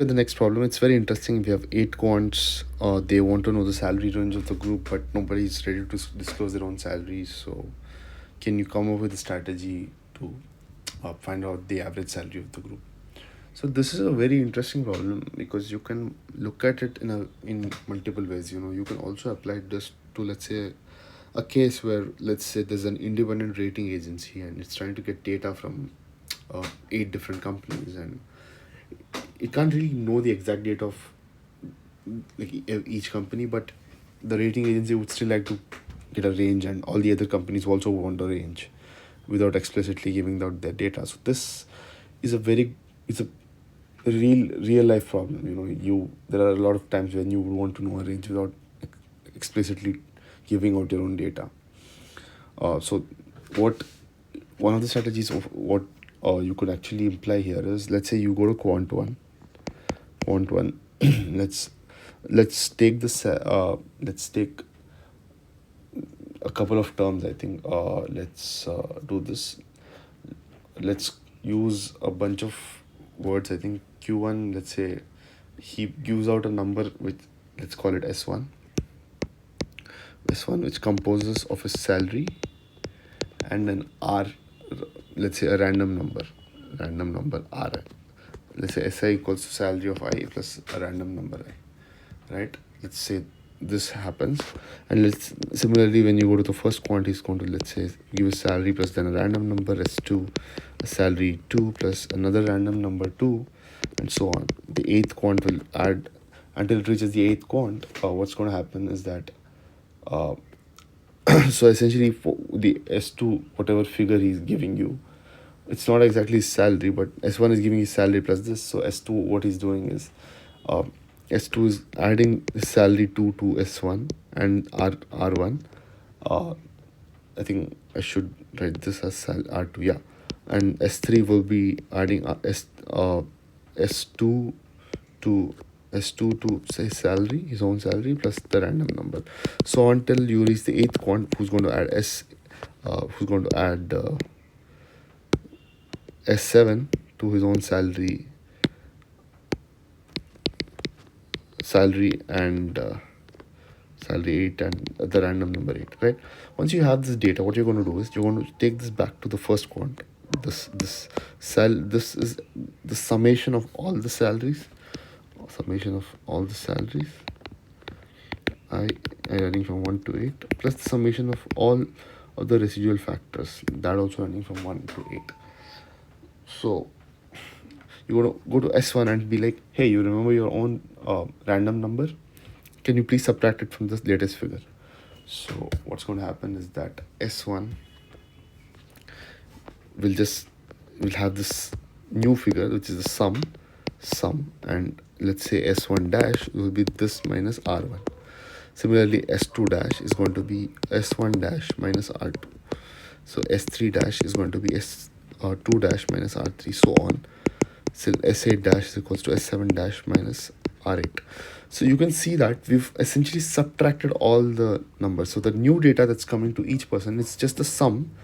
With the next problem, it's very interesting. We have eight quants. They want to know the salary range of the group, but nobody is ready to disclose their own salaries. So, can you come up with a strategy to find out the average salary of the group? So this is a very interesting problem because you can look at it in multiple ways. You can also apply this to, let's say, a case where, let's say, there's an independent rating agency and it's trying to get data from eight different companies, and it can't really know the exact date of like each company, but the rating agency would still like to get a range, and all the other companies also want a range without explicitly giving out their data. So this is a very it's a real life problem. There are a lot of times when you would want to know a range without explicitly giving out your own data. So what one of the strategies of what you could actually imply here is, let's say you go to quant one let's take this let's take a couple of terms. I think let's do this. Let's use a bunch of words. I think q1, let's say he gives out a number which, let's call it s1, which composes of his salary and an r, let's say a random number r. Let's say si equals to salary of I plus a random number I, right? Let's say this happens, and let's similarly, when you go to the first quant, he's going to, let's say, give a salary plus then a random number s2, a salary 2 plus another random number 2, and so on. The eighth quant will add until it reaches the eighth quant. What's going to happen is that so essentially for the s2, whatever figure he's giving you, it's not exactly his salary, but s1 is giving his salary plus this. So s2, what he's doing is s2 is adding his salary to s1 and r1. I think I should write this as r2, yeah. And s3 will be adding s2 to say salary, his own salary plus the random number. So until you reach the eighth quant, who's going to add s7 to his own salary and salary 8 and the random number 8, right? Once you have this data, what you're going to do is you're going to take this back to the first quant. This is the summation of all the salaries, I running from 1 to 8, plus the summation of all of the residual factors, that also running from 1 to 8. So you're going to go to s1 and be like, hey, you remember your own random number? Can you please subtract it from this latest figure? So what's going to happen is that s1 will have this new figure, which is the sum, and let's say s1 dash will be this minus r1. Similarly, s2 dash is going to be s1 dash minus r2. So s3 dash is going to be s2 dash minus r3, so on. So s8 dash is equals to s7 dash minus r8. So you can see that we've essentially subtracted all the numbers. So the new data that's coming to each person is just the sum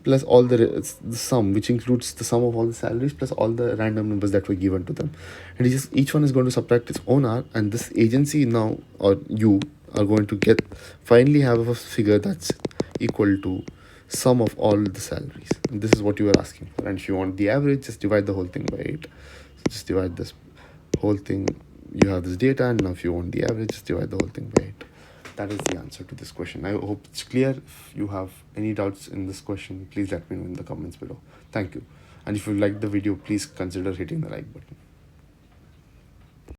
plus all the sum, which includes the sum of all the salaries plus all the random numbers that were given to them. And each one is going to subtract its own r, and this agency now, or you, are going to finally have a figure that's equal to sum of all the salaries. And this is what you are asking for. And if you want the average, just divide the whole thing by 8. So just divide this whole thing. You have this data, and now if you want the average, just divide the whole thing by 8. That is the answer to this question. I hope it's clear. If you have any doubts in this question, please let me know in the comments below. Thank you. And if you liked the video, please consider hitting the like button.